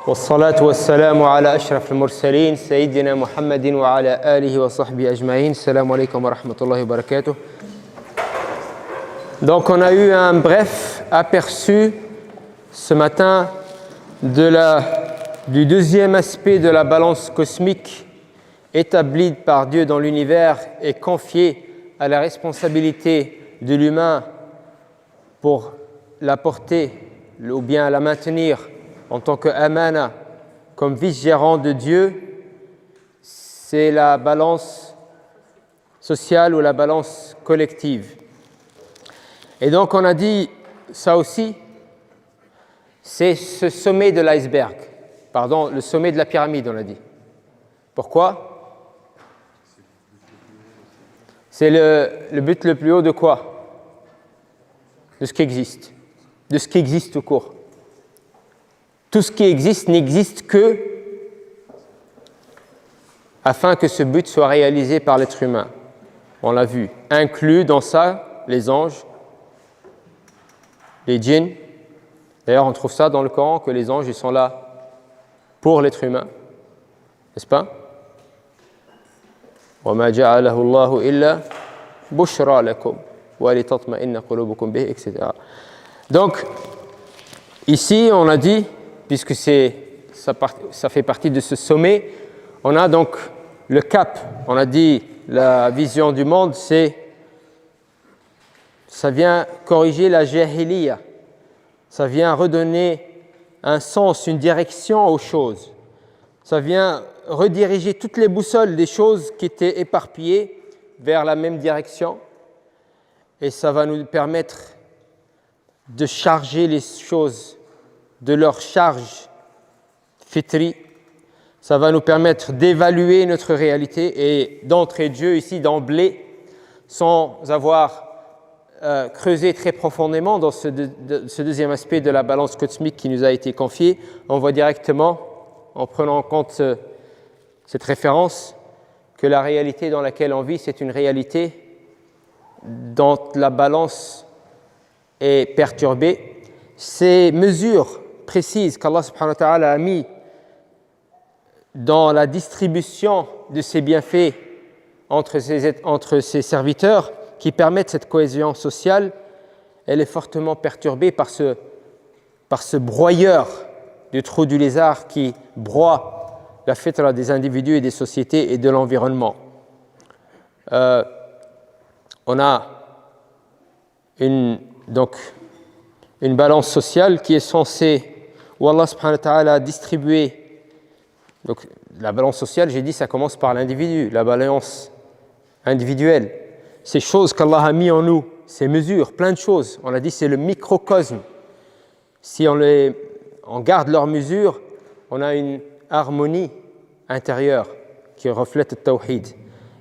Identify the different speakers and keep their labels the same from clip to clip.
Speaker 1: والصلاة والسلام على أشرف المرسلين سيدنا محمد وعلى آله وصحبه أجمعين. السلام عليكم ورحمة الله وبركاته. Donc on a eu un bref aperçu ce matin du deuxième aspect de la balance cosmique établie par Dieu dans l'univers et confiée à la responsabilité de l'humain pour la porter ou bien la maintenir en tant qu'amana, comme vice-gérant de Dieu. C'est la balance sociale ou la balance collective. Et donc on a dit ça aussi, c'est ce sommet de l'iceberg, pardon, le sommet de la pyramide on a dit. Pourquoi? C'est le but le plus haut de quoi? De ce qui existe, de ce qui existe tout court. Tout ce qui existe n'existe que afin que ce but soit réalisé par l'être humain. On l'a vu, inclus dans ça les anges, les djinns. D'ailleurs, on trouve ça dans le Coran, que les anges ils sont là pour l'être humain, n'est-ce pas? وَمَا جَعَلَهُ اللَّهُ إِلَّا بُشْرَى لَكُمْ وَلِتَطْمَئِنَّ قُلُوبُكُمْ بِهِ, etc. Donc, ici, on a dit, puisque ça fait partie de ce sommet, on a donc le cap. On a dit la vision du monde, ça vient corriger la jahiliya. Ça vient redonner un sens, une direction aux choses. Ça vient rediriger toutes les boussoles des choses qui étaient éparpillées vers la même direction. Et ça va nous permettre de charger les choses de leur charge fitri. Ça va nous permettre d'évaluer notre réalité et d'entrer Dieu ici d'emblée, sans avoir creusé très profondément dans ce deuxième aspect de la balance cosmique qui nous a été confié. On voit directement, en prenant en compte cette référence, que la réalité dans laquelle on vit, c'est une réalité dont la balance est perturbée. Ces mesures précises qu'Allah subhanahu wa ta'ala a mis dans la distribution de ses bienfaits entre ses serviteurs, qui permettent cette cohésion sociale, elle est fortement perturbée par ce broyeur du trou du lézard qui broie la fitra des individus et des sociétés et de l'environnement. On a une balance sociale qui est censée, où Allah subhanahu wa ta'ala a distribué. Donc la balance sociale, j'ai dit, ça commence par l'individu, la balance individuelle. Ces choses qu'Allah a mis en nous, ces mesures, plein de choses, on a dit c'est le microcosme. Si on garde leurs mesures, on a une harmonie intérieure qui reflète le tawhid.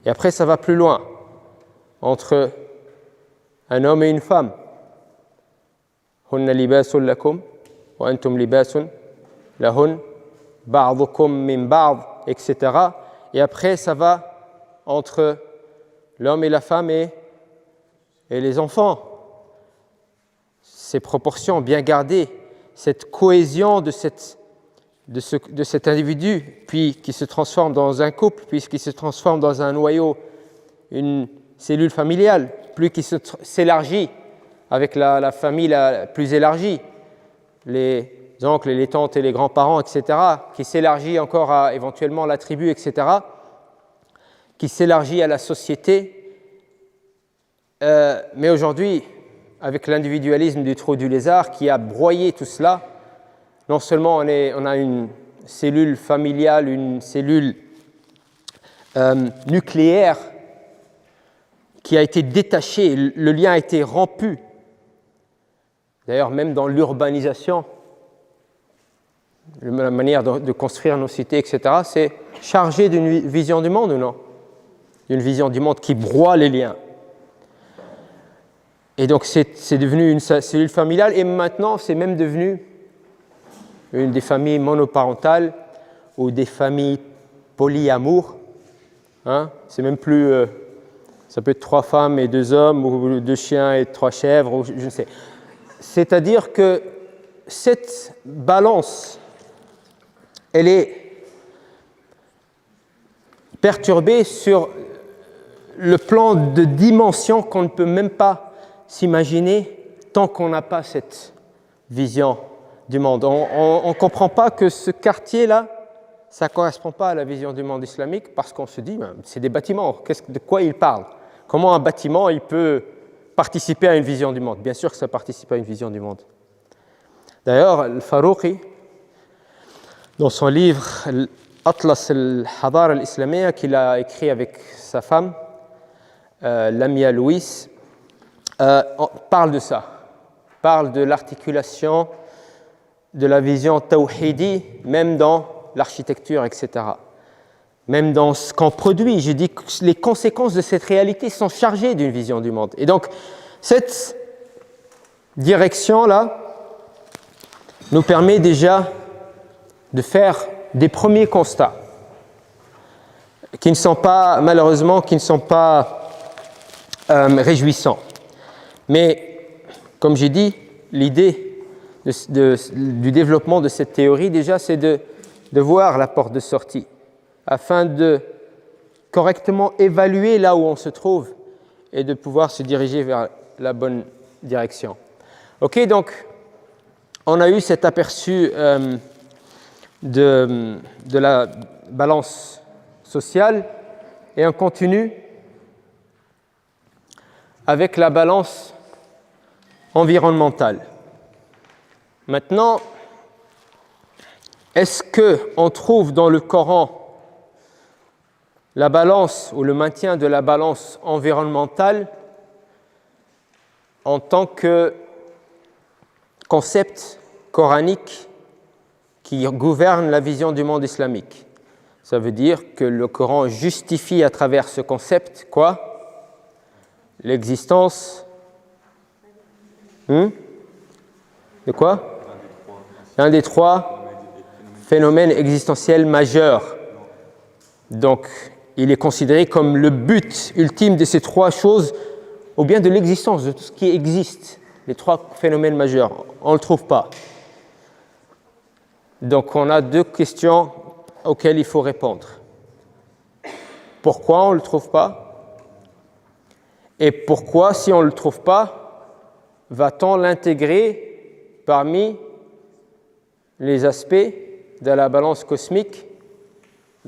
Speaker 1: Et après ça va plus loin, entre un homme et une femme. Hunna libasun lakum wa antum libasun lahun ba'dukum min ba'd, etc. Et après ça va entre l'homme et la femme et les enfants. Ces proportions bien gardées, cette cohésion de cet individu, puis qui se transforme dans un couple, puis qui se transforme dans un noyau, une cellule familiale, puis qui s'élargit avec la famille la plus élargie, les oncles, les tantes et les grands-parents, etc., qui s'élargit encore à éventuellement la tribu, etc., qui s'élargit à la société. Mais aujourd'hui, avec l'individualisme du trou du lézard qui a broyé tout cela, non seulement on a une cellule familiale, une cellule nucléaire qui a été détachée, le lien a été rompu. D'ailleurs, même dans l'urbanisation, la manière de construire nos cités, etc., c'est chargé d'une vision du monde ou non? D'une vision du monde qui broie les liens. Et donc c'est devenu une cellule familiale, et maintenant c'est même devenu une des familles monoparentales ou des familles polyamour. C'est même plus, ça peut être 3 femmes et 2 hommes, ou 2 chiens et 3 chèvres, ou je ne sais. C'est-à-dire que cette balance elle est perturbée sur le plan de dimension qu'on ne peut même pas s'imaginer tant qu'on n'a pas cette vision du monde. On ne comprend pas que ce quartier-là, ça ne correspond pas à la vision du monde islamique parce qu'on se dit, c'est des bâtiments, de quoi ils parlent? Comment un bâtiment il peut participer à une vision du monde? Bien sûr que ça participe à une vision du monde. D'ailleurs, Al-Farouqi, dans son livre Atlas al-Hadara al-Islamiyya qu'il a écrit avec sa femme, Lamia Louis, parle de ça, parle de l'articulation de la vision tawhidi, même dans l'architecture, etc. Même dans ce qu'on produit. Je dis que les conséquences de cette réalité sont chargées d'une vision du monde. Et donc, cette direction-là nous permet déjà de faire des premiers constats qui ne sont pas, malheureusement, réjouissants. Mais, comme j'ai dit, l'idée du développement de cette théorie, déjà, c'est de voir la porte de sortie afin de correctement évaluer là où on se trouve et de pouvoir se diriger vers la bonne direction. Ok, donc, on a eu cet aperçu de la balance sociale et on continue avec la balance environnementale. Maintenant, est-ce qu'on trouve dans le Coran la balance ou le maintien de la balance environnementale en tant que concept coranique qui gouverne la vision du monde islamique? Ça veut dire que le Coran justifie à travers ce concept quoi? L'existence de quoi? Un des trois phénomènes existentiels majeurs. Donc, il est considéré comme le but ultime de ces trois choses, ou bien de l'existence, de tout ce qui existe. Les trois phénomènes majeurs, on ne le trouve pas. Donc, on a deux questions auxquelles il faut répondre. Pourquoi on ne le trouve pas? Et pourquoi, si on ne le trouve pas, va-t-on l'intégrer parmi les aspects de la balance cosmique?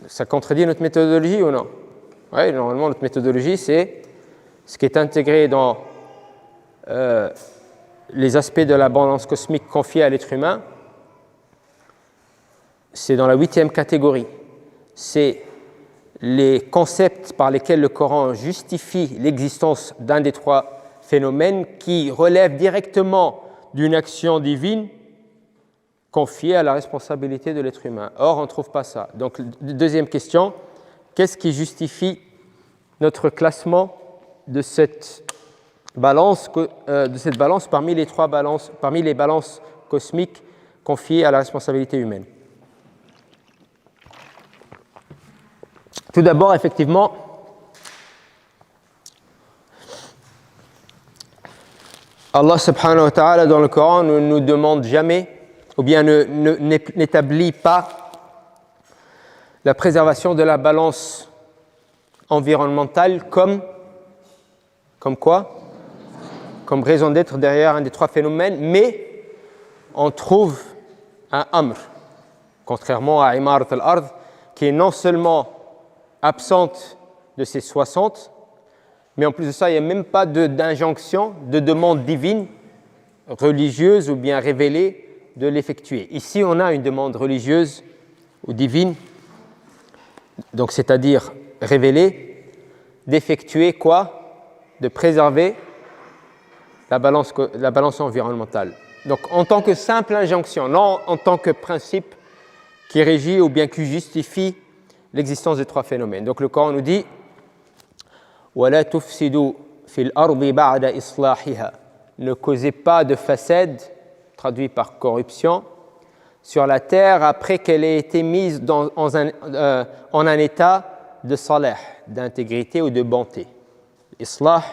Speaker 1: Ça contredit notre méthodologie ou non? Oui, normalement, notre méthodologie, c'est ce qui est intégré dans les aspects de la balance cosmique confiée à l'être humain. C'est dans la 8e catégorie. C'est les concepts par lesquels le Coran justifie l'existence d'un des trois phénomènes qui relèvent directement d'une action divine confiée à la responsabilité de l'être humain. Or, on ne trouve pas ça. Donc, deuxième question, qu'est-ce qui justifie notre classement de cette balance parmi les trois balances, parmi les balances cosmiques confiées à la responsabilité humaine? Tout d'abord, effectivement, Allah subhanahu wa ta'ala dans le Coran ne nous demande jamais, ou bien n'établit pas la préservation de la balance environnementale comme quoi? Comme raison d'être derrière un des trois phénomènes, mais on trouve un amr, contrairement à Imarat al-Ard, qui est non seulement absente de ces 60, mais en plus de ça, il n'y a même pas d'injonction, de demande divine, religieuse ou bien révélée de l'effectuer. Ici, on a une demande religieuse ou divine, donc c'est-à-dire révélée, d'effectuer quoi? De préserver la balance environnementale. Donc en tant que simple injonction, non en tant que principe qui régit ou bien qui justifie l'existence des trois phénomènes. Donc le Coran nous dit وَلَا تُفْسِدُوا فِي الْأَرْضِ بَعْدَ إِصْلَاحِهَا. Ne causez pas de façade, traduit par corruption, sur la terre après qu'elle ait été mise en un état de salah, d'intégrité ou de bonté. Islah,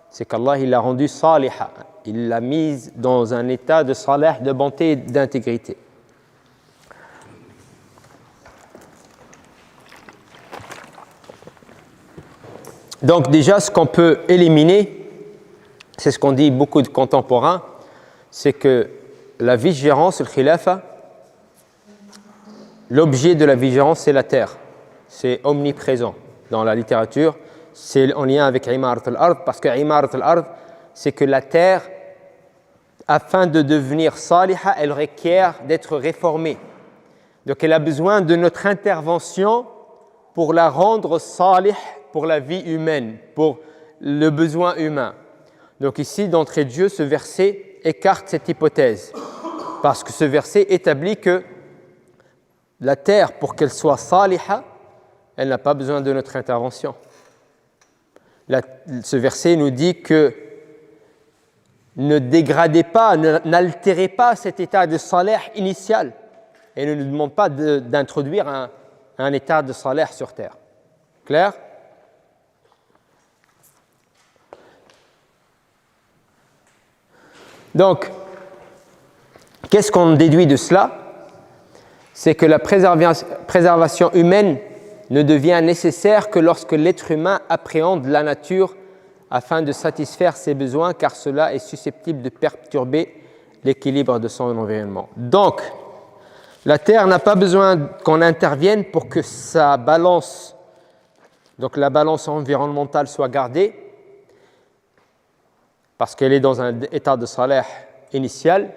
Speaker 1: c'est qu'Allah il l'a rendu saliha, il l'a mise dans un état de salah, de bonté et d'intégrité. Donc déjà, ce qu'on peut éliminer, c'est ce qu'on dit beaucoup de contemporains, c'est que la vigilance, le khilafa, l'objet de la vigilance, c'est la terre. C'est omniprésent dans la littérature. C'est en lien avec Imarat al-Ard, parce que Imarat al-Ard, c'est que la terre, afin de devenir saliha, elle requiert d'être réformée. Donc elle a besoin de notre intervention pour la rendre salih pour la vie humaine, pour le besoin humain. Donc ici, d'entrée de jeu, ce verset écarte cette hypothèse, parce que ce verset établit que la terre, pour qu'elle soit saliha, elle n'a pas besoin de notre intervention. Ce verset nous dit que ne dégradez pas, n'altérez pas cet état de salih initial et ne nous demande pas d'introduire un état de salih sur terre. Clair? Donc, qu'est-ce qu'on déduit de cela? C'est que la préservation humaine ne devient nécessaire que lorsque l'être humain appréhende la nature afin de satisfaire ses besoins, car cela est susceptible de perturber l'équilibre de son environnement. Donc, la Terre n'a pas besoin qu'on intervienne pour que sa balance, donc la balance environnementale, soit gardée, parce qu'elle est dans un état de salih initial.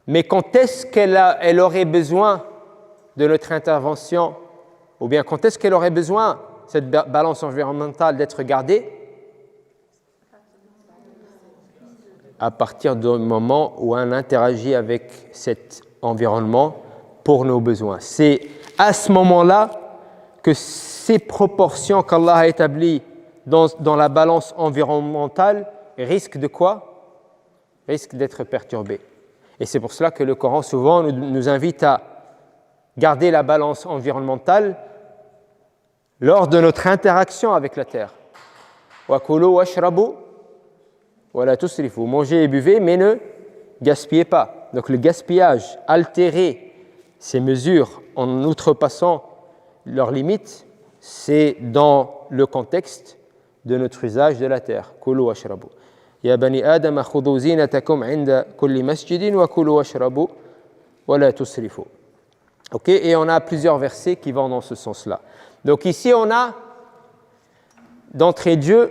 Speaker 1: Mais quand est-ce qu'elle aurait besoin de notre intervention, ou bien quand est-ce qu'elle aurait besoin, cette balance environnementale, d'être gardée? À partir du moment où on interagit avec cet environnement pour nos besoins. C'est à ce moment-là que ces proportions qu'Allah a établies dans la balance environnementale risquent de quoi? Risquent d'être perturbées. Et c'est pour cela que le Coran souvent nous invite à garder la balance environnementale lors de notre interaction avec la terre. Wa kulu washrabu wa la tusrifu. Mangez et buvez, mais ne gaspillez pas. Donc le gaspillage, altérer ces mesures en outrepassant leurs limites, c'est dans le contexte de notre usage de la terre. Kulu washrabu. Ya bani Adam khudhu zinatakum 'inda kulli masjidin wa kulu washrabu wa la tusrifu. OK, et on a plusieurs versets qui vont dans ce sens-là. Donc ici on a d'entrée de jeu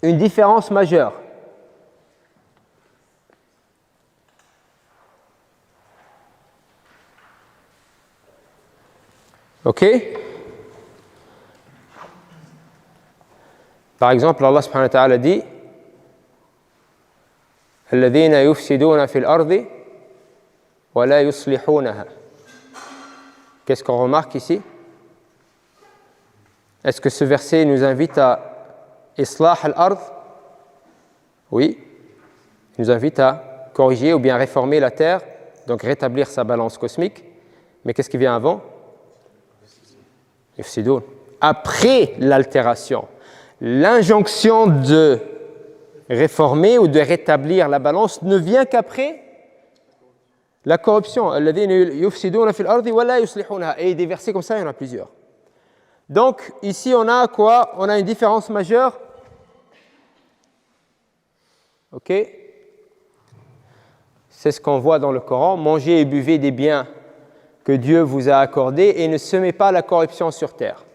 Speaker 1: une différence majeure. OK? Par exemple, Allah subhanahu wa ta'ala dit الذين يفسدون في الأرض ولا يصلحونها. Qu'est-ce qu'on remarque ici? Est-ce que ce verset nous invite à islah al-ard? Oui. Il nous invite à corriger ou bien réformer la terre, donc rétablir sa balance cosmique. Mais qu'est-ce qui vient avant? Yufsidun. Après l'altération, l'injonction de réformer ou de rétablir la balance ne vient qu'après la corruption. Et des versets comme ça, il y en a plusieurs. Donc, ici, on a quoi? On a une différence majeure. OK? C'est ce qu'on voit dans le Coran. Mangez et buvez des biens que Dieu vous a accordés et ne semez pas la corruption sur terre.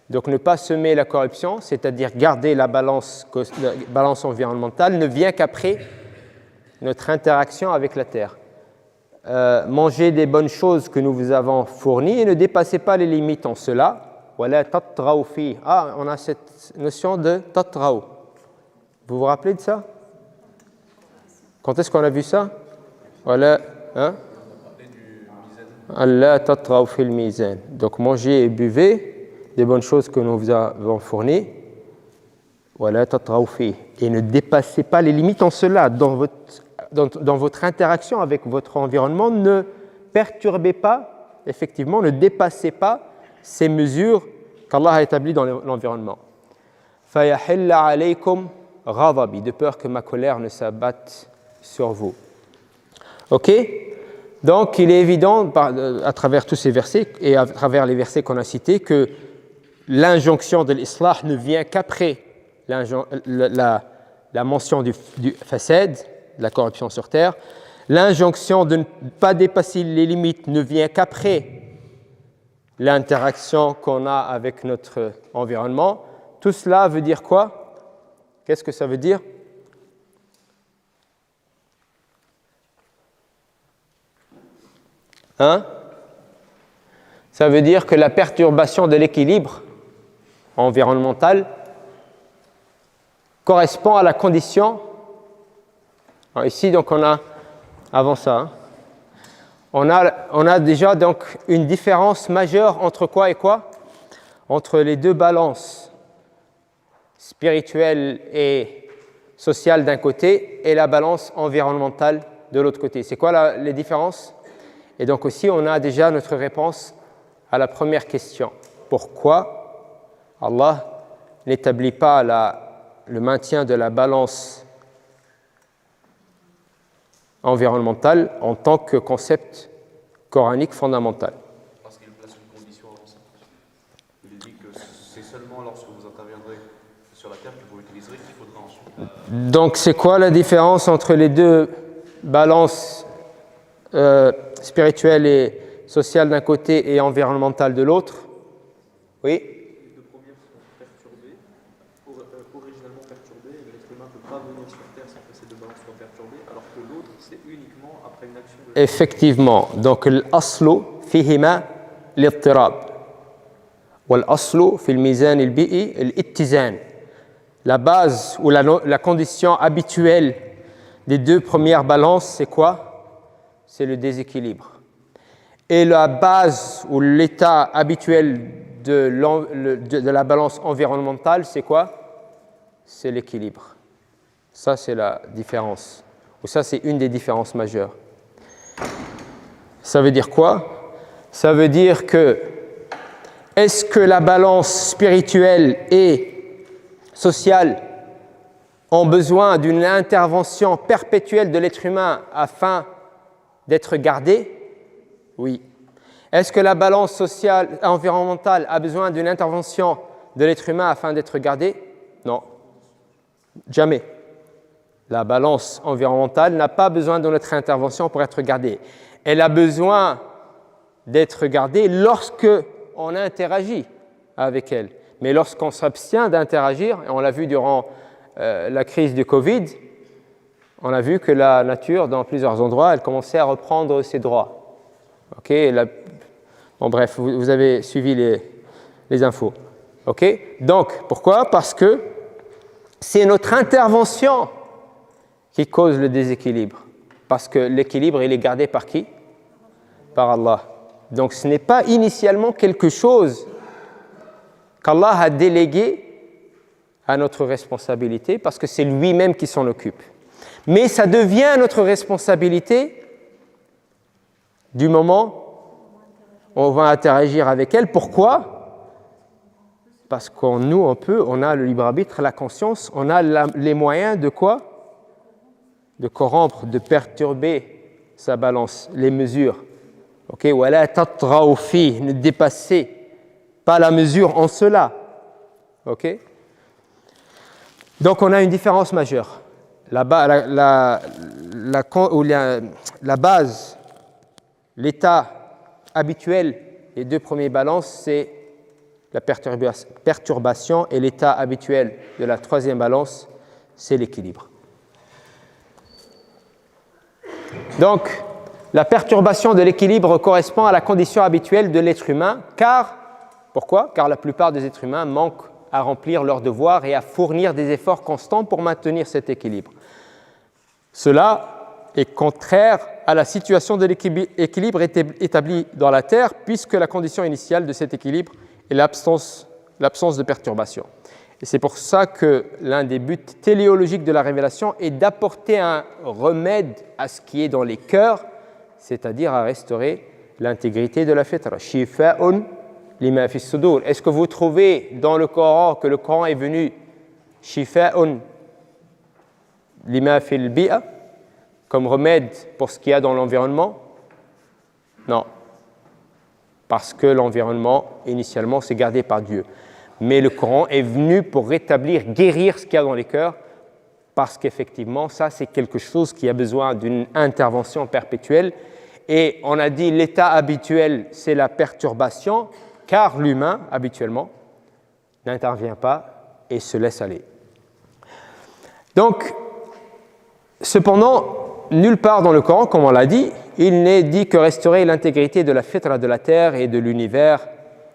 Speaker 1: Donc, ne pas semer la corruption, c'est-à-dire garder la balance environnementale, ne vient qu'après notre interaction avec la terre. Mangez des bonnes choses que nous vous avons fournies et ne dépassez pas les limites en cela. Ah, on a cette notion de tatraou. Vous vous rappelez de ça? Quand est-ce qu'on a vu ça? Voilà, hein? Allah tatraou fil mizan. Donc mangez et buvez des bonnes choses que nous vous avons fournies. Voilà, tatraou fi. Et ne dépassez pas les limites en cela. Dans votre interaction avec votre environnement, ne perturbez pas, effectivement, ne dépassez pas ces mesures qu'Allah a établies dans l'environnement. فَيَحِلَّ عَلَيْكُمْ غَضَبِي, de peur que ma colère ne s'abatte sur vous. OK? Donc, il est évident, à travers tous ces versets et à travers les versets qu'on a cités, que l'injonction de l'islah ne vient qu'après la mention du fasad, de la corruption sur terre. L'injonction de ne pas dépasser les limites ne vient qu'après l'interaction qu'on a avec notre environnement. Tout cela veut dire quoi? Qu'est-ce que ça veut dire? Ça veut dire que la perturbation de l'équilibre environnemental correspond à la condition. Alors ici, donc, on a, avant ça, on a déjà donc une différence majeure entre quoi et quoi? Entre les deux balances spirituelle et sociale d'un côté et la balance environnementale de l'autre côté. C'est quoi les différences? Et donc aussi, on a déjà notre réponse à la première question. Pourquoi Allah n'établit pas le maintien de la balance environnementale en tant que concept coranique fondamental?
Speaker 2: Parce qu'il place une condition avant ça. Il dit que c'est seulement lorsque vous interviendrez sur la terre que vous utiliserez qu'il faudra ensuite.
Speaker 1: Donc c'est quoi la différence entre les deux balances spirituelles et sociales d'un côté et environnementales de l'autre? Oui?
Speaker 3: Les deux premières sont perturbées, originalement perturbées, et l'être humain ne peut pas venir sur Terre sans que ces deux balances soient perturbées, alors que l'autre, c'est uniquement après une action de...
Speaker 1: Effectivement. Donc, l'aslu fihima l'ittirab. Wal-aslu fil mizan al-bi'i al-ittizan. La base ou la condition habituelle des deux premières balances, c'est quoi? C'est le déséquilibre. Et la base ou l'état habituel de la balance environnementale, c'est quoi? C'est l'équilibre. Ça, c'est la différence. Ou ça, c'est une des différences majeures. Ça veut dire quoi? Ça veut dire que est-ce que la balance spirituelle et sociale ont besoin d'une intervention perpétuelle de l'être humain afin d'être gardée? Oui. Est-ce que la balance sociale environnementale a besoin d'une intervention de l'être humain afin d'être gardée? Non. Jamais. La balance environnementale n'a pas besoin de notre intervention pour être gardée. Elle a besoin d'être gardée lorsque on interagit avec elle. Mais lorsqu'on s'abstient d'interagir, et on l'a vu durant la crise du Covid, on a vu que la nature, dans plusieurs endroits, elle commençait à reprendre ses droits. Ok, bon, bref, vous avez suivi les infos. Ok, donc pourquoi? Parce que c'est notre intervention qui cause le déséquilibre. Parce que l'équilibre, il est gardé par qui? Par Allah. Donc ce n'est pas initialement quelque chose qu'Allah a délégué à notre responsabilité, parce que c'est lui-même qui s'en occupe. Mais ça devient notre responsabilité du moment où on va interagir avec elle. Pourquoi? Parce qu'on on a le libre arbitre, la conscience, on a les moyens de quoi? De corrompre, de perturber sa balance, les mesures. Ok, wala tatra'u fi, ne dépassez pas la mesure en cela. Ok. Donc on a une différence majeure. La base, l'état habituel des deux premiers balances, c'est la perturbation, et l'état habituel de la troisième balance, c'est l'équilibre. Donc, la perturbation de l'équilibre correspond à la condition habituelle de l'être humain, pourquoi? Car la plupart des êtres humains manquent à remplir leurs devoirs et à fournir des efforts constants pour maintenir cet équilibre. Cela est contraire à la situation de l'équilibre établi dans la Terre, puisque la condition initiale de cet équilibre est l'absence de perturbation. Et c'est pour ça que l'un des buts téléologiques de la révélation est d'apporter un remède à ce qui est dans les cœurs, c'est-à-dire à restaurer l'intégrité de la fitra. Shifa'un lima fi sudur. Est-ce que vous trouvez dans le Coran que le Coran est venu shifa'un lima fil bi'a comme remède pour ce qu'il y a dans l'environnement? Non. Parce que l'environnement, initialement, c'est gardé par Dieu. Mais le Coran est venu pour rétablir, guérir ce qu'il y a dans les cœurs, parce qu'effectivement, ça, c'est quelque chose qui a besoin d'une intervention perpétuelle. Et on a dit l'état habituel, c'est la perturbation, car l'humain, habituellement, n'intervient pas et se laisse aller. Donc, cependant, nulle part dans le Coran, comme on l'a dit, il n'est dit que restaurer l'intégrité de la fitra de la terre et de l'univers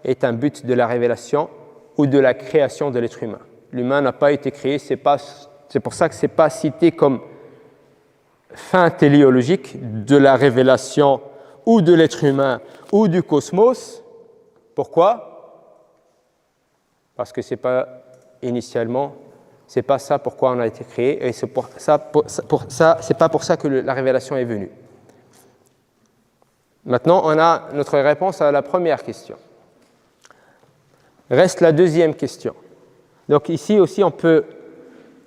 Speaker 1: est un but de la révélation ou de la création de l'être humain. L'humain n'a pas été créé, c'est pour ça que ce n'est pas cité comme fin téléologique de la révélation ou de l'être humain ou du cosmos. Pourquoi? Parce que c'est pas initialement, c'est pas ça pourquoi on a été créé, et c'est c'est pas pour ça que la révélation est venue. Maintenant, on a notre réponse à la première question. Reste la deuxième question. Donc ici aussi, on peut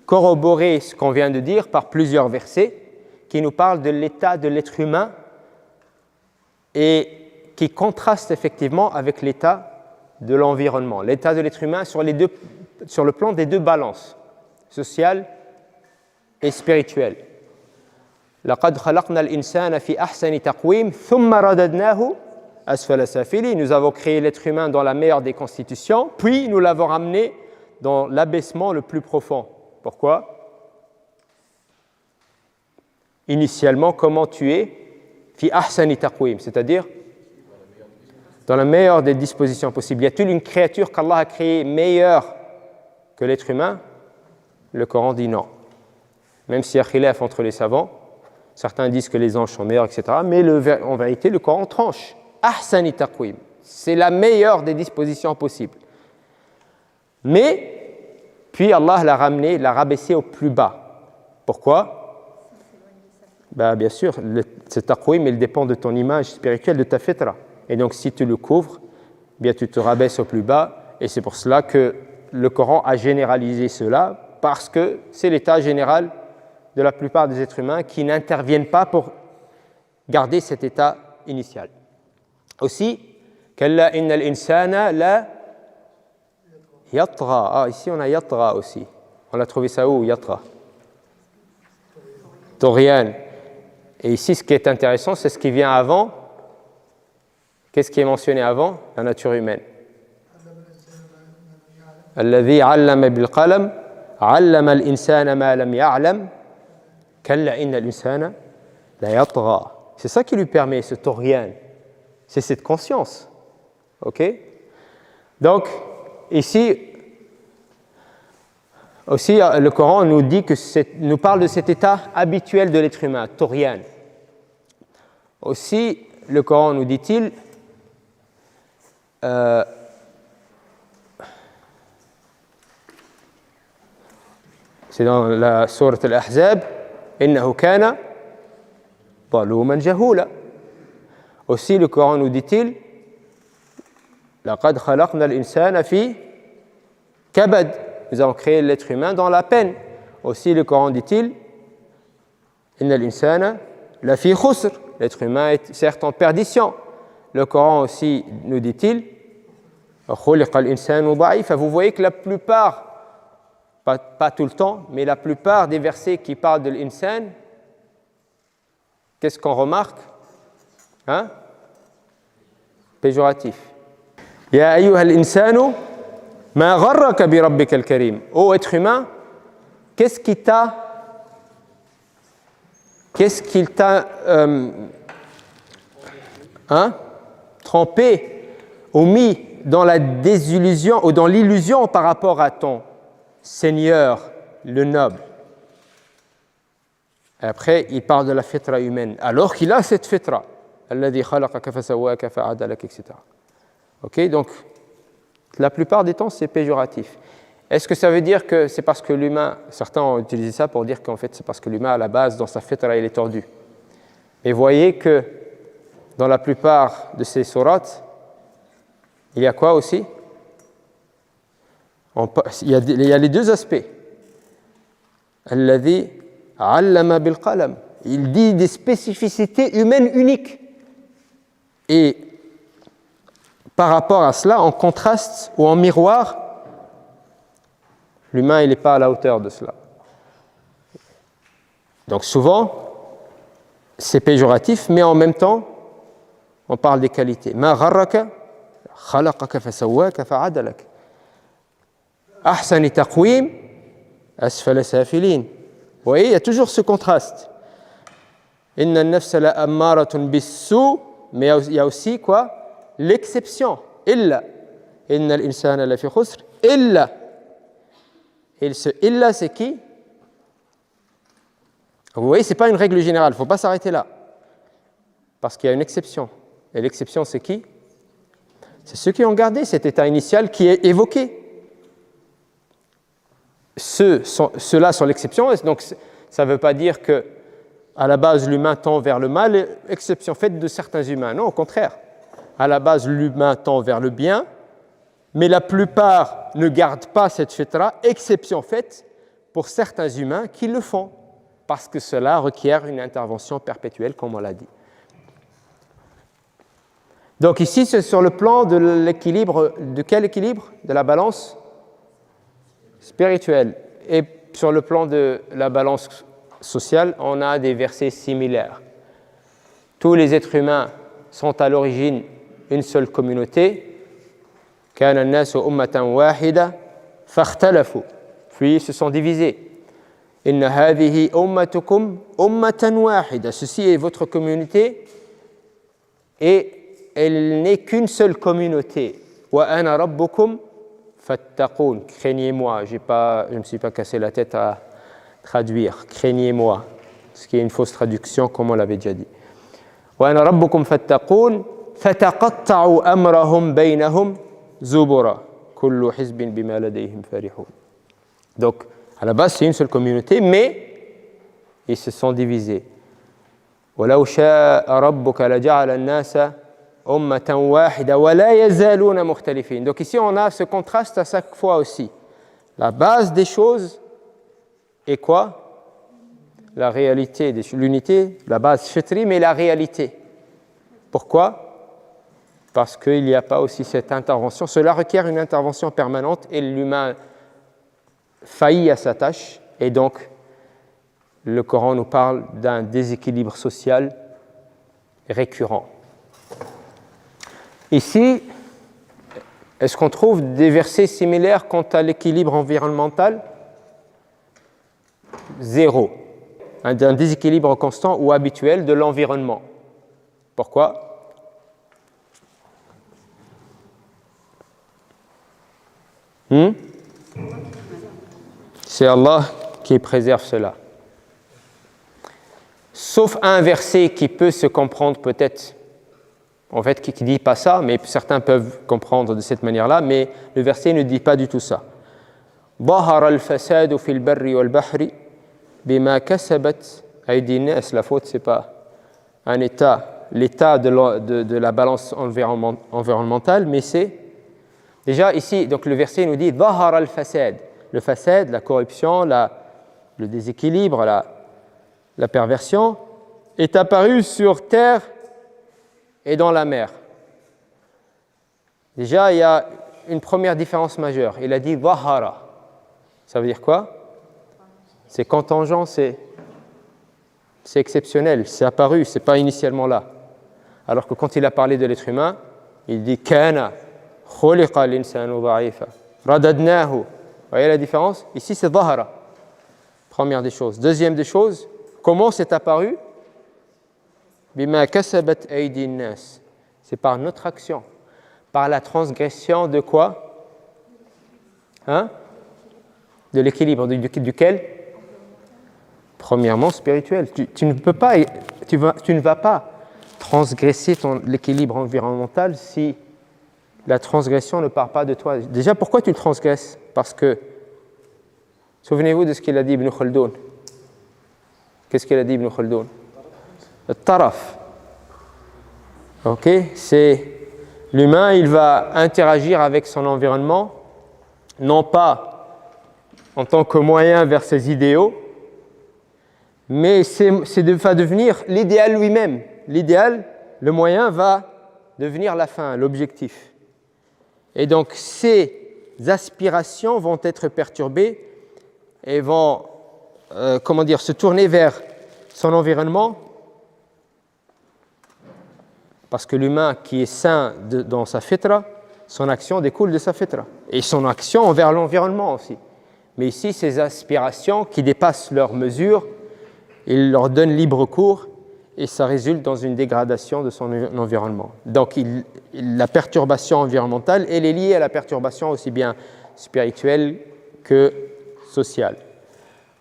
Speaker 1: corroborer ce qu'on vient de dire par plusieurs versets qui nous parlent de l'état de l'être humain et qui contrastent effectivement avec l'état de l'environnement. L'état de l'être humain sur le plan des deux balances, sociale et spirituelle. لقد خلقنا الإنسان في أحسن تقويم ثم رددناه أسفل سافلين. Nous avons créé l'être humain dans la meilleure des constitutions, puis nous l'avons ramené dans l'abaissement le plus profond. Pourquoi? Initialement, comment tu es? Fi ahsani taqwim, c'est-à-dire dans la meilleure des dispositions possibles. Y a-t-il une créature qu'Allah a créée meilleure que l'être humain? Le Coran dit non. Même s'il y a khilaf entre les savants, certains disent que les anges sont meilleurs, etc. Mais en vérité, le Coran tranche. Ahsani taqwim, c'est la meilleure des dispositions possibles. Mais, puis Allah l'a ramené, l'a rabaissé au plus bas. Pourquoi? Bien sûr, ce taqwim, il dépend de ton image spirituelle, de ta fitra. Et donc, si tu le couvres, bien tu te rabaisses au plus bas. Et c'est pour cela que le Coran a généralisé cela, parce que c'est l'état général de la plupart des êtres humains qui n'interviennent pas pour garder cet état initial. Aussi, Kalla innal insana la yatra. Ici on a yatra aussi. On a trouvé ça où, yatra? Torian. Et ici, ce qui est intéressant, c'est ce qui vient avant. Qu'est-ce qui est mentionné avant? La nature humaine. Alladhi 'allama bil qalam, 'allama al insana ma lam ya'lam. Kalla innal insana la yatra. C'est ça qui lui permet ce torian. C'est cette conscience. Ok? Donc, ici, aussi, le Coran nous dit nous parle de cet état habituel de l'être humain, torian. Aussi, le Coran nous dit-il, c'est dans la sourate Al-Ahzab, innahu kana zaluman jahula. Aussi, le Coran nous dit-il, laqad khalaqna al-insana fi kabad. Nous avons créé l'être humain dans la peine. Aussi, le Coran dit-il, inna al-insana la fi khusr. L'être humain est certes en perdition. Le Coran aussi nous dit-il, khuliqa al-insanu da'ifa. Vous voyez que la plupart, pas tout le temps, mais la plupart des versets qui parlent de l'insan, qu'est-ce qu'on remarque? Péjoratif. Ya ayyuha al-insanu ma gharraka bi rabbika al-karim. Ô être humain, qu'est-ce qu'il t'a trompé ou mis dans la désillusion ou dans l'illusion par rapport à ton Seigneur, le noble. Et après, il parle de la fitra humaine, alors qu'il a cette fitra. Alladhi khalaqaka fasawwaka fa'adalaka, etc. Ok, donc la plupart des temps, c'est péjoratif. Est-ce que ça veut dire que c'est parce que l'humain, certains ont utilisé ça pour dire qu'en fait c'est parce que l'humain à la base, dans sa fitra, il est tordu. Mais voyez que dans la plupart de ces sourates, il y a quoi aussi? Il y a les deux aspects. Alladhi 'allama bil qalam. Il dit des spécificités humaines uniques. Et par rapport à cela, en contraste ou en miroir, L'humain, il n'est pas à la hauteur de cela. Donc souvent, c'est péjoratif, mais en même temps, on parle des qualités. Ma gharraka, khalaqaka fasawwaka fa'adalak. Ahsani taqwim, asfala safilin. Vous voyez, il y a toujours ce contraste. Inna an-nafsa la ammaratun bis-su', mais il y a aussi quoi? L'exception. Illa. Inna al-insana la fi khusr. Illa. Et ce illa, c'est qui? Vous voyez, ce n'est pas une règle générale, il ne faut pas s'arrêter là. Parce qu'il y a une exception. Et l'exception, c'est qui? C'est ceux qui ont gardé cet état initial qui est évoqué. Ceux-là sont l'exception, donc ça ne veut pas dire que à la base l'humain tend vers le mal, exception faite de certains humains. Non, au contraire. À la base, l'humain tend vers le bien, mais la plupart ne gardent pas cette fitra, exception faite pour certains humains qui le font, parce que cela requiert une intervention perpétuelle, comme on l'a dit. Donc ici, c'est sur le plan de l'équilibre, de quel équilibre? De la balance spirituelle. Et sur le plan de la balance sociale, on a des versets similaires. Tous les êtres humains sont à l'origine une seule communauté. كان الناس أمة واحدة فاختلفوا. Puis ils se sont divisés. إن هذه أمتكم أمة واحدة. Ceci est votre communauté et elle n'est qu'une seule communauté. وأنا ربكم فاتقون. Craignez-moi. Je ne me suis pas cassé la tête à traduire. Craignez-moi. Ce qui est une fausse traduction, comme on l'avait déjà dit. وأنا ربكم فاتقون فتقطعوا أمرهم بينهم زبرا كل حزب بما لديهم فرحون. Donc, à la base, c'est une seule communauté, mais ils se sont divisés. ولو شاء ربك لجعل الناس أمة واحدة ولا يزالون مختلفين. Donc ici, on a ce contraste à chaque fois aussi. La base des choses est quoi? La réalité, l'unité, la base fitri, mais la réalité. Pourquoi? Parce qu'il n'y a pas aussi cette intervention. Cela requiert une intervention permanente et l'humain faillit à sa tâche. Et donc, le Coran nous parle d'un déséquilibre social récurrent. Ici, est-ce qu'on trouve des versets similaires quant à l'équilibre environnemental? Zéro. Un déséquilibre constant ou habituel de l'environnement. Pourquoi? C'est Allah qui préserve cela. Sauf un verset qui peut se comprendre peut-être, en fait, qui ne dit pas ça, mais certains peuvent comprendre de cette manière-là, mais le verset ne dit pas du tout ça. ظهر الفساد في البر والبحر بما كسبت أيدي الناس. La faute, ce n'est pas un état, l'état de la balance environnementale, mais c'est déjà ici, donc le verset nous dit ظهر الفساد. Le fasad, la corruption, le déséquilibre, la perversion est apparu sur terre et dans la mer. Déjà, il y a une première différence majeure. Il a dit ظهر. Ça veut dire quoi? C'est contingent, c'est exceptionnel, c'est apparu, c'est pas initialement là. Alors que quand il a parlé de l'être humain, il dit كان خلق الإنسان ضعيفا رددناه. Vous voyez la différence? Ici, c'est ظهر. Première des choses. Deuxième des choses, comment c'est apparu? بما كسبت أيدي الناس. C'est par notre action, par la transgression de quoi? De l'équilibre, duquel? Premièrement, spirituel. Tu ne vas pas transgresser l'équilibre environnemental si la transgression ne part pas de toi. Déjà, pourquoi tu le transgresses? Parce que, souvenez-vous de ce qu'il a dit Ibn Khaldoun. Qu'est-ce qu'il a dit Ibn Khaldoun? Le taraf. Ok? C'est l'humain, il va interagir avec son environnement, non pas en tant que moyen vers ses idéaux, mais va devenir l'idéal lui-même. L'idéal, le moyen va devenir la fin, l'objectif. Et donc, c'est aspirations vont être perturbées et vont se tourner vers son environnement, parce que l'humain qui est sain dans sa fitra, son action découle de sa fitra et son action envers l'environnement aussi. Mais ici, ces aspirations qui dépassent leurs mesures, il leur donne libre cours et ça résulte dans une dégradation de son environnement. Donc la perturbation environnementale, elle est liée à la perturbation aussi bien spirituelle que sociale.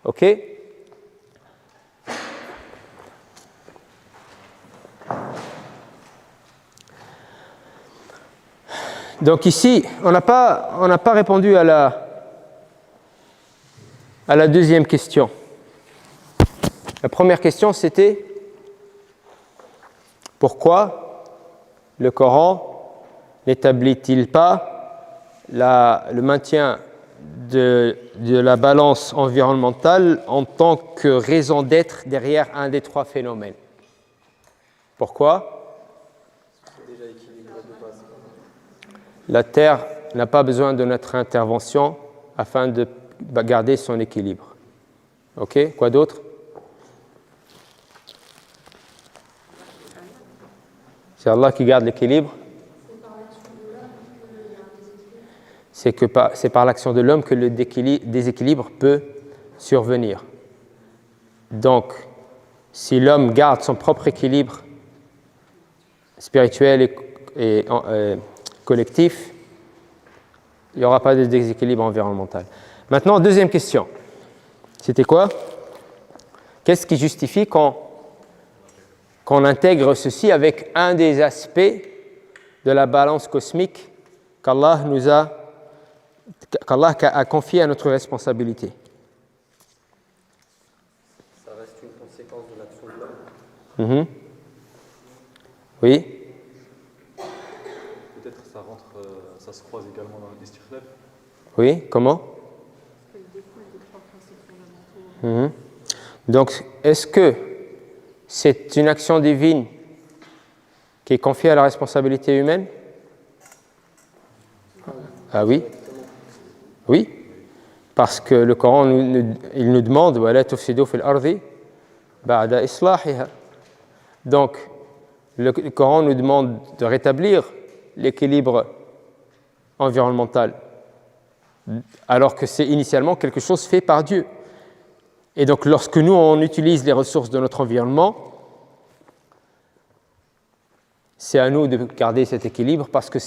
Speaker 1: OK ? Donc ici, on n'a pas répondu à la deuxième question. La première question, c'était pourquoi le Coran n'établit-il pas le maintien de la balance environnementale en tant que raison d'être derrière un des trois phénomènes? Pourquoi? La Terre n'a pas besoin de notre intervention afin de garder son équilibre. OK? Quoi d'autre? C'est Allah qui garde l'équilibre. C'est par l'action de l'homme que le déséquilibre peut survenir. Donc, si l'homme garde son propre équilibre spirituel et collectif, il n'y aura pas de déséquilibre environnemental. Maintenant, deuxième question. C'était quoi? Qu'est-ce qui justifie qu'on intègre ceci avec un des aspects de la balance cosmique qu'Allah a confié à notre responsabilité?
Speaker 3: Ça reste une conséquence de l'action de l'homme.
Speaker 1: Oui.
Speaker 4: Peut-être ça se croise également dans l'istikhlaf.
Speaker 1: Oui, comment? Donc, est-ce que c'est une action divine qui est confiée à la responsabilité humaine? Ah oui. Oui. Parce que le Coran il nous demande وَلَا تُفْسِدُوا فِي الْأَرْضِ بَعْدَ إِصْلَاحِهَا. Donc, le Coran nous demande de rétablir l'équilibre environnemental, alors que c'est initialement quelque chose fait par Dieu. Et donc, lorsque nous, on utilise les ressources de notre environnement, c'est à nous de garder cet équilibre parce que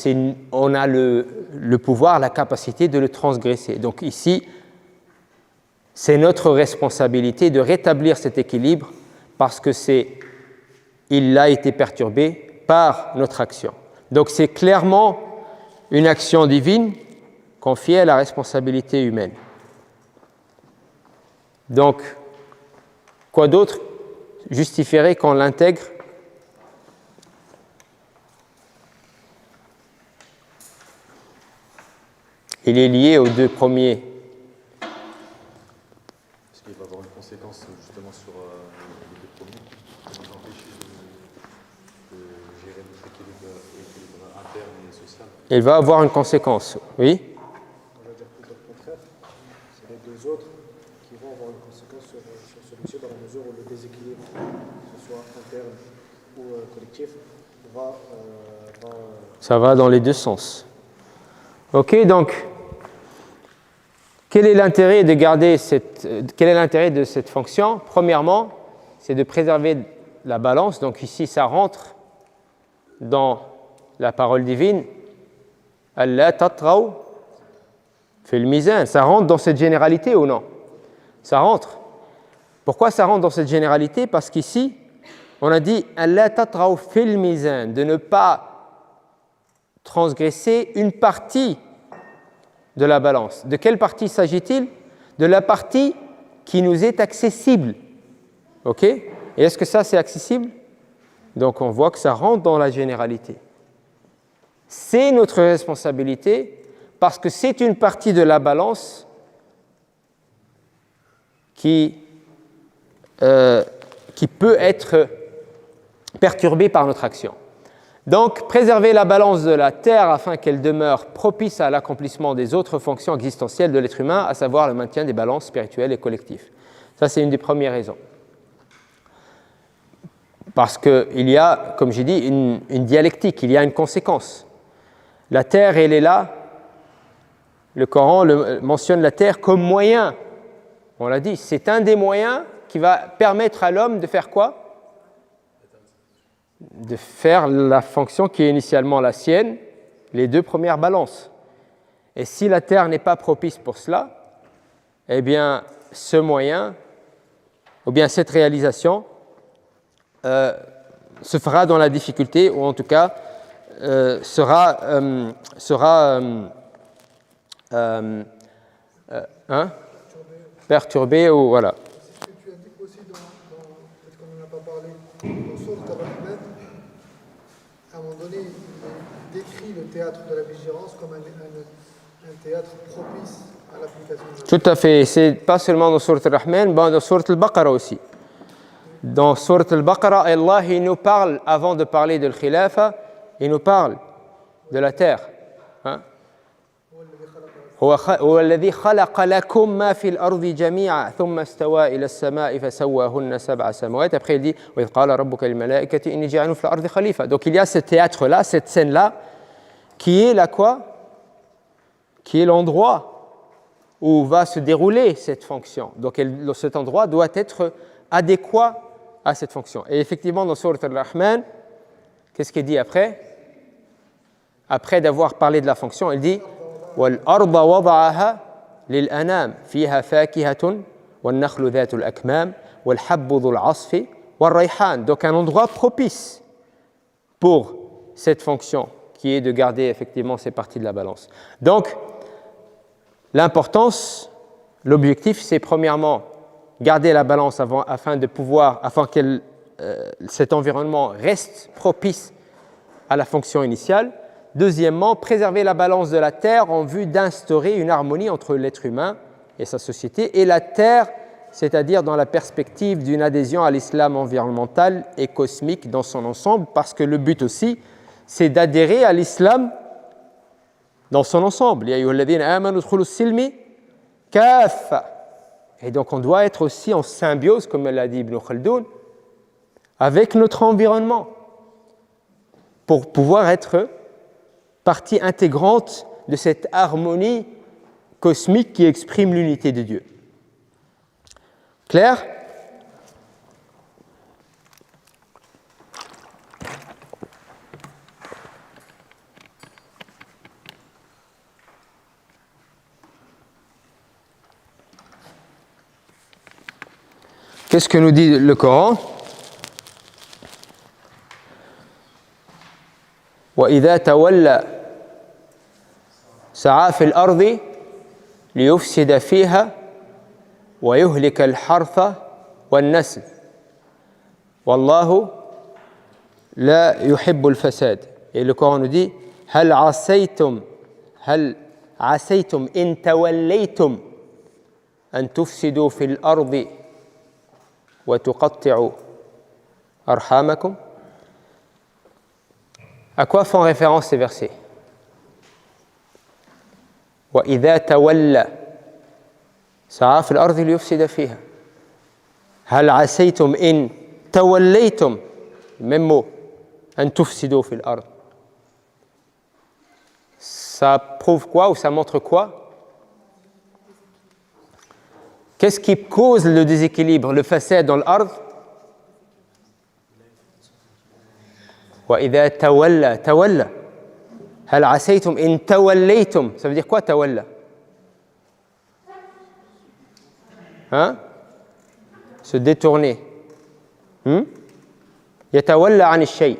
Speaker 1: on a le pouvoir, la capacité de le transgresser. Donc ici, c'est notre responsabilité de rétablir cet équilibre parce que il a été perturbé par notre action. Donc c'est clairement une action divine confiée à la responsabilité humaine. Donc, quoi d'autre justifierait qu'on l'intègre? Il est lié aux deux premiers.
Speaker 4: Est-ce qu'il va avoir une conséquence justement sur les deux premiers qui nous empêche de gérer notre équilibre interne et social?
Speaker 1: Il va avoir une conséquence, oui.
Speaker 5: On va dire plutôt le contraire. C'est les deux autres qui vont avoir une conséquence sur celui-ci dans la mesure où le déséquilibre, que ce soit interne ou collectif,
Speaker 1: ça va dans les deux sens. Ok, donc, quel est l'intérêt de cette fonction? Premièrement, c'est de préserver la balance. Donc ici, ça rentre dans la parole divine. Allah tatraw fil mizan. Ça rentre dans cette généralité ou non? Ça rentre. Pourquoi ça rentre dans cette généralité? Parce qu'ici, on a dit Allah tatraw fil mizan, de ne pas transgresser une partie de la balance. De quelle partie s'agit-il? De la partie qui nous est accessible. Ok? Et est-ce que ça c'est accessible? Donc on voit que ça rentre dans la généralité. C'est notre responsabilité parce que c'est une partie de la balance qui peut être perturbée par notre action. Donc, préserver la balance de la terre afin qu'elle demeure propice à l'accomplissement des autres fonctions existentielles de l'être humain, à savoir le maintien des balances spirituelles et collectives. Ça, c'est une des premières raisons. Parce qu'il y a, comme j'ai dit, une dialectique, il y a une conséquence. La terre, elle est là. Le Coran mentionne la terre comme moyen. On l'a dit, c'est un des moyens qui va permettre à l'homme de faire quoi? De faire la fonction qui est initialement la sienne, les deux premières balances. Et si la terre n'est pas propice pour cela, eh bien, ce moyen, ou bien cette réalisation, se fera dans la difficulté, ou en tout cas, sera perturbé, ou voilà.
Speaker 6: C'est ce que tu as dit aussi peut-être qu'on n'en a pas parlé, dans Sourate Ar-Rahman, à un moment donné, il décrit le théâtre de la vigilance comme un théâtre propice à l'application de la
Speaker 1: Tout à fait. C'est pas seulement dans Sourate Ar-Rahman, mais dans Sourate Al-Baqarah aussi. Dans Sourate Al-Baqarah, Allah il nous parle, avant de parler de l'Khilafa, il nous parle de la terre. هو الذي خلق لكم ما في الأرض جميعا ثم استوى إلى السماء فسواهن سبع سماوات. Après il dit وإذ قال ربك للملائكة إني جاعل في الأرض خليفة. Donc il y a ce théâtre-là, cette scène-là, qui est la quoi? Qui est l'endroit où va se dérouler cette fonction. Donc cet endroit doit être adéquat à cette fonction. Et effectivement, dans Sourate Ar-Rahman, qu'est-ce qu'il dit après? Après d'avoir parlé de la fonction, il dit وَالْأَرْضَ وَضَعَهَا لِلْأَنَامِ فِيهَا فَاكِهَةٌ وَالنَّخْلُ ذَاتُ الْأَكْمَامِ وَالْحَبُّ ذُو الْعَصْفِ وَالرَّيْحَانِ. Donc un endroit propice pour cette fonction qui est de garder effectivement ces parties de la balance. Donc l'importance, l'objectif, c'est premièrement garder la balance afin que cet environnement reste propice à la fonction initiale. Deuxièmement, préserver la balance de la terre en vue d'instaurer une harmonie entre l'être humain et sa société et la terre, c'est-à-dire dans la perspective d'une adhésion à l'islam environnemental et cosmique dans son ensemble, parce que le but aussi, c'est d'adhérer à l'islam dans son ensemble. Ya ayyuhalladhina amanu udkhulus silmi kaffa. Et donc on doit être aussi en symbiose, comme l'a dit Ibn Khaldoun, avec notre environnement pour pouvoir être partie intégrante de cette harmonie cosmique qui exprime l'unité de Dieu. Clair? Qu'est-ce que nous dit le Coran? وإذا تولى سعى في الأرض ليفسد فيها ويهلك الحرث والنسل والله لا يحب الفساد. Et le Coran nous dit هل عسيتم إن توليتم أن تفسدوا في الأرض وتقطعوا أرحامكم. À quoi font référence ces versets? وَإِذَا تَوَلَّى سَعَى فِي الْأَرْضِ لِيُفْسِدَ فِيهَا هَلْ عَسَيْتُمْ إِن تَوَلَّيْتُمْ même mot أَن تُفْسِدُوا فِي الْأَرْضِ. Ça prouve quoi ou ça montre quoi? Qu'est-ce qui cause le déséquilibre, le fasad dans l'ard? وإذا تولى هل عسيتم إن توليتم. Ça veut dire quoi تولى? Se détourner. يتولى عن الشيء.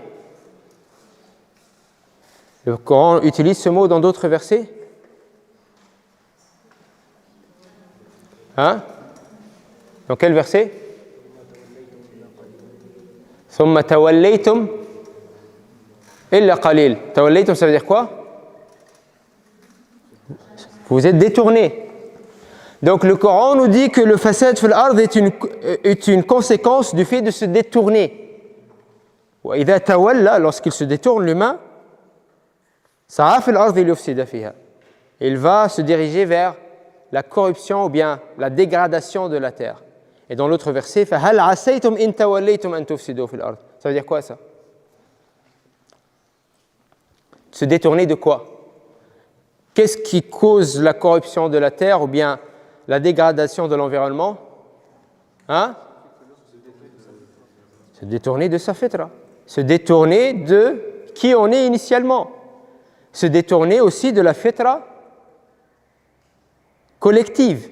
Speaker 1: Le Coran utilise ce mot dans d'autres versets? Dans quel verset? ثم توليتم إلا قليل. توليتم, ça veut dire quoi? Vous êtes détourné. Donc le Coran nous dit que le fasad fil ard est une conséquence du fait de se détourner. وإذا تولى, lorsqu'il se détourne, l'humain, سعى في الأرض ليفسد فيها. Il va se diriger vers la corruption ou bien la dégradation de la terre. Et dans l'autre verset, فهل عسيتم إن توليتم أن تفسدوا في الأرض. Ça veut dire quoi ça? Se détourner de quoi? Qu'est-ce qui cause la corruption de la terre ou bien la dégradation de l'environnement? Hein? Se détourner de sa fitra. Se détourner de qui on est initialement. Se détourner aussi de la fitra collective.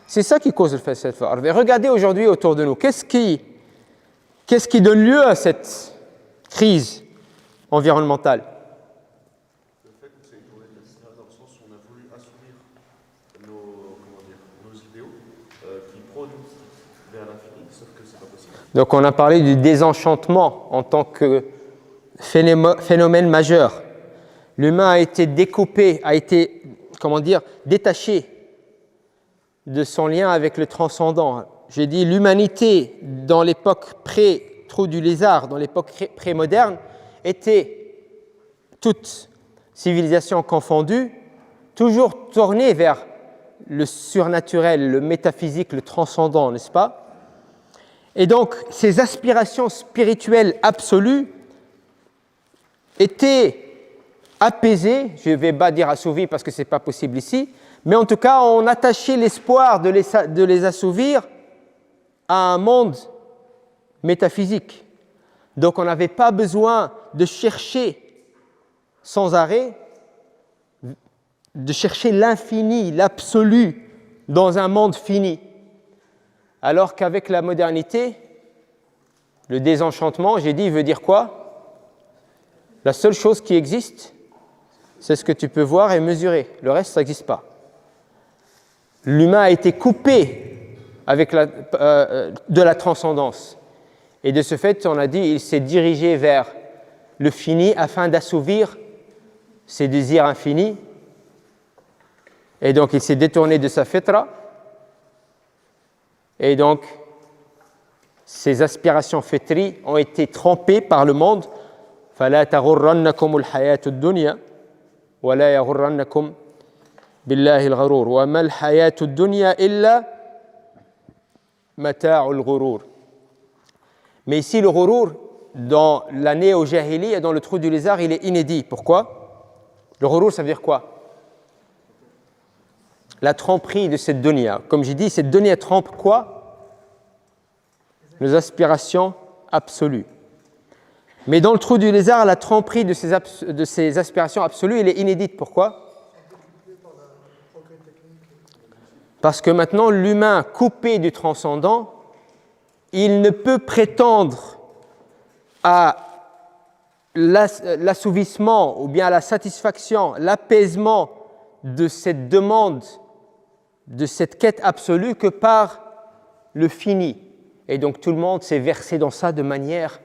Speaker 1: C'est ça qui cause le fasad fil ard. Et regardez aujourd'hui autour de nous, qu'est-ce qui donne lieu à cette crise environnementale?
Speaker 2: Le fait que c'est tourné de la citra dans le sens où on a voulu assouvir nos idéaux qui prônent vers l'infini, sauf que c'est pas possible.
Speaker 1: Donc on a parlé du désenchantement en tant que phénomène majeur. L'humain a été découpé, a été, détaché de son lien avec le transcendant. J'ai dit l'humanité dans l'époque pré-trou du lézard, dans l'époque pré-moderne, était, toute civilisation confondue, toujours tournée vers le surnaturel, le métaphysique, le transcendant, n'est-ce pas? Et donc, ces aspirations spirituelles absolues étaient apaisées, je ne vais pas dire assouvies parce que ce n'est pas possible ici, mais en tout cas, on attachait l'espoir de les assouvir à un monde métaphysique. Donc, on n'avait pas besoin de chercher sans arrêt, de chercher l'infini, l'absolu dans un monde fini. Alors qu'avec la modernité, le désenchantement, j'ai dit, il veut dire quoi? La seule chose qui existe, c'est ce que tu peux voir et mesurer. Le reste, ça n'existe pas. L'humain a été coupé avec de la transcendance. Et de ce fait, on a dit, il s'est dirigé vers le fini afin d'assouvir ses désirs infinis. Et donc, il s'est détourné de sa fitra. Et donc, ces aspirations fitri ont été trompées par le monde. فَلَا تَغُرَّنَّكُمُ الْحَيَاةُ الدُّنْيَا وَلَا يَغُرَّنَّكُمْ بِاللَّهِ الْغَرُورُ وَمَا الْحَيَاةُ الدُّنْيَا إِلَّا مَتَاعُ الْغُرُورِ. Mais ici, le ghurur, dans la néo-jahili et dans le trou du lézard, il est inédit. Pourquoi? Le ghurur, ça veut dire quoi? La tromperie de cette dunya. Comme j'ai dit, cette dunya trompe quoi? Nos aspirations absolues. Mais dans le trou du lézard, la tromperie de ces aspirations absolues, elle est inédite. Pourquoi? Parce que maintenant, l'humain coupé du transcendant, il ne peut prétendre à l'assouvissement ou bien à la satisfaction, l'apaisement de cette demande, de cette quête absolue que par le fini. Et donc tout le monde s'est versé dans ça de manière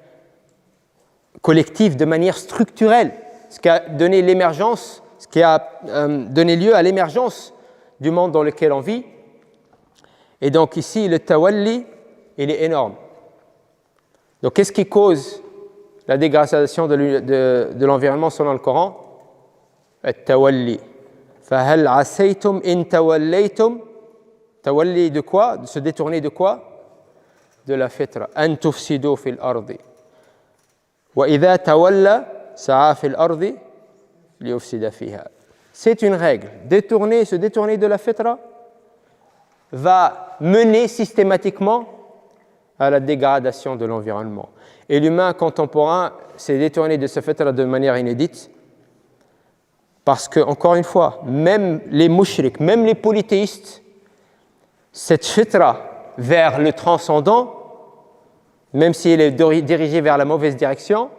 Speaker 1: collective, de manière structurelle, ce qui a donné l'émergence, ce qui a donné lieu à l'émergence du monde dans lequel on vit. Et donc ici, le tawalli, il est énorme. Donc qu'est-ce qui cause la dégradation de l'environnement selon le Coran? At-tawalli. فَهَلْ عَسَيْتُمْ إِن تَوَلَّيْتُمْ. Tawalli de quoi? De se détourner de quoi? De la fitra. أَن تُفْسِدُوا فِي الْأَرْضِ وَإِذَا تَوَلَّى سَعَى فِي الْأَرْضِ لِيُفْسِدَ فِيهَا. C'est une règle. Se détourner de la fitra va mener systématiquement à la dégradation de l'environnement. Et l'humain contemporain s'est détourné de sa fitra de manière inédite parce que, encore une fois, même les mushriks, même les polythéistes, cette fitra vers le transcendant, même si elle est dirigée vers la mauvaise direction,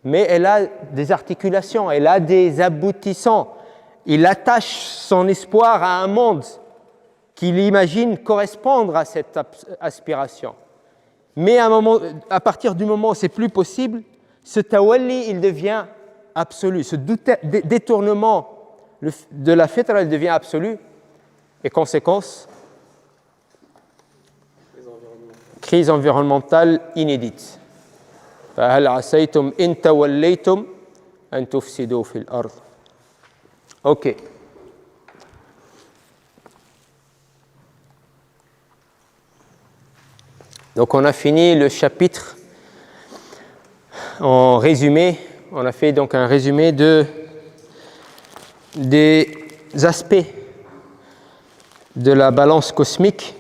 Speaker 1: mais elle a des articulations, elle a des aboutissants. Il attache son espoir à un monde qu'il imagine correspondre à cette aspiration. Mais à partir du moment où c'est plus possible, ce tawalli, il devient absolu. Ce détournement de la fitra, il devient absolu. Et conséquence, crise environnementale inédite. فهل عسيتم إن توليتم أن تفسدوا في الأرض. Ok. Donc on a fini le chapitre en résumé. On a fait donc un résumé des aspects de la balance cosmique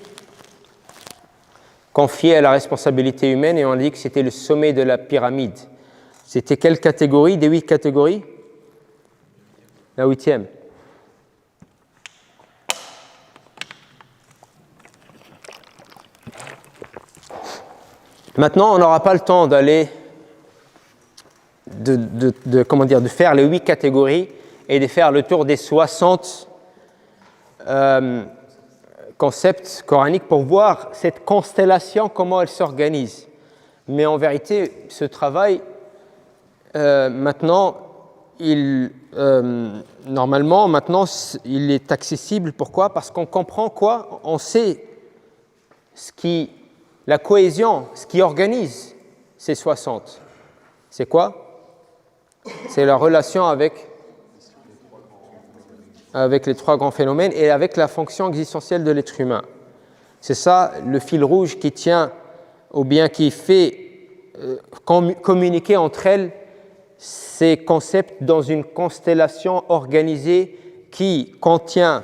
Speaker 1: confiée à la responsabilité humaine, et on a dit que c'était le sommet de la pyramide. C'était quelle catégorie des 8 catégories? La 8e. Maintenant, on n'aura pas le temps d'aller de faire les 8 catégories et de faire le tour des 60 concepts coraniques pour voir cette constellation, comment elle s'organise. Mais en vérité, ce travail, maintenant, normalement, maintenant, il est accessible. Pourquoi? Parce qu'on comprend quoi? On sait la cohésion, ce qui organise ces 60. C'est quoi? C'est la relation avec les 3 grands phénomènes et avec la fonction existentielle de l'être humain. C'est ça le fil rouge qui tient, ou bien qui fait communiquer entre elles ces concepts dans une constellation organisée qui contient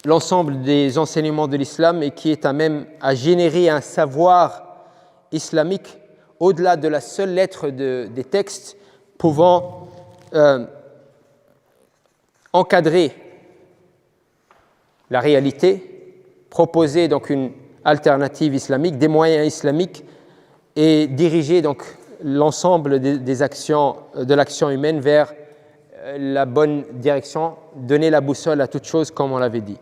Speaker 1: l'ensemble des enseignements de l'islam et qui est à même à générer un savoir islamique au-delà de la seule lettre des textes, pouvant encadrer la réalité, proposer donc une alternative islamique, des moyens islamiques, et diriger donc l'ensemble des actions de l'action humaine vers la bonne direction, donner la boussole à toute chose comme on l'avait dit.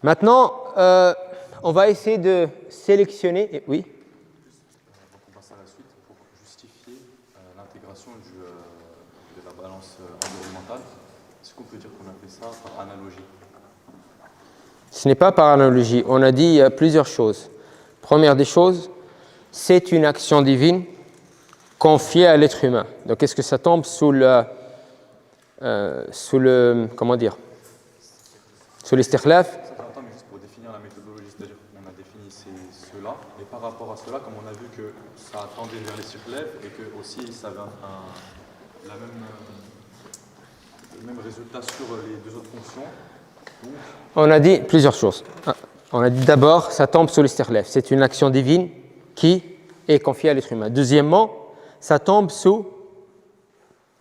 Speaker 1: Maintenant, on va essayer de sélectionner. Oui.
Speaker 4: Avant qu'on passe à la suite, pour justifier l'intégration de la balance environnementale, est-ce qu'on peut dire qu'on a fait ça par analogie?
Speaker 1: Ce n'est pas par analogie. On a dit plusieurs choses. Première des choses, c'est une action divine confiée à l'être humain. Donc, est-ce que ça tombe sous l'istikhlaf?
Speaker 4: Attends, mais juste pour définir la méthodologie, c'est-à-dire qu'on a défini ceux-là, et par rapport à cela, comme on a vu que ça tendait vers les istikhlaf et que aussi ça avait le même résultat sur les 2 autres fonctions. Donc,
Speaker 1: on a dit plusieurs choses. On a dit d'abord, ça tombe sous l'istikhlaf. C'est une action divine qui est confiée à l'être humain. Deuxièmement, ça tombe sous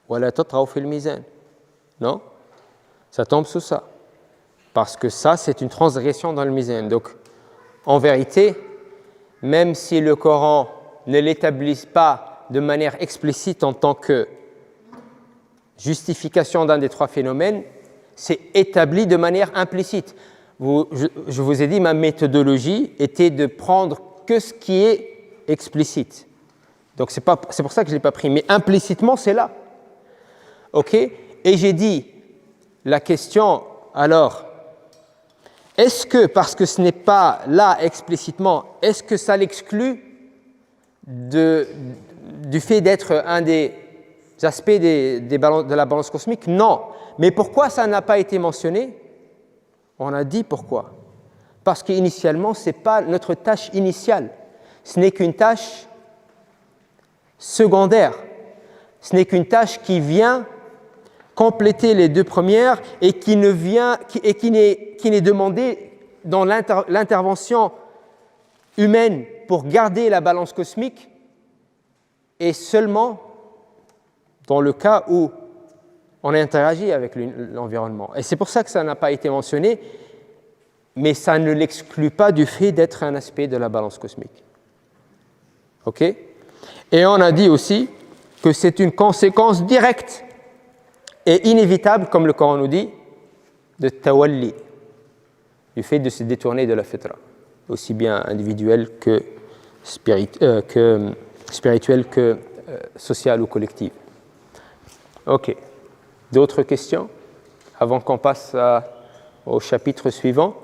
Speaker 1: wala tatraw fil mizan. Non? Ça tombe sous ça. Parce que ça, c'est une transgression dans le mizan. Donc, en vérité, même si le Coran ne l'établit pas de manière explicite en tant que justification d'un des 3 phénomènes, c'est établi de manière implicite. Je vous ai dit, ma méthodologie était de prendre que ce qui est explicite. Donc, c'est pour ça que je ne l'ai pas pris. Mais implicitement, c'est là. OK? Et j'ai dit, la question, alors, est-ce que, parce que ce n'est pas là explicitement, est-ce que ça l'exclut du fait d'être un des aspects de la balance cosmique? Non. Mais pourquoi ça n'a pas été mentionné? On a dit pourquoi. Parce qu'initialement, ce n'est pas notre tâche initiale. Ce n'est qu'une tâche secondaire. Ce n'est qu'une tâche qui vient compléter les 2 premières et qui n'est demandée dans l'intervention humaine pour garder la balance cosmique, et seulement dans le cas où on interagit avec l'environnement. Et c'est pour ça que ça n'a pas été mentionné, mais ça ne l'exclut pas du fait d'être un aspect de la balance cosmique. OK? Et on a dit aussi que c'est une conséquence directe et inévitable, comme le Coran nous dit, de tawalli, du fait de se détourner de la fitra, aussi bien individuel que spirituel que social ou collectif. OK. D'autres questions avant qu'on passe au chapitre suivant?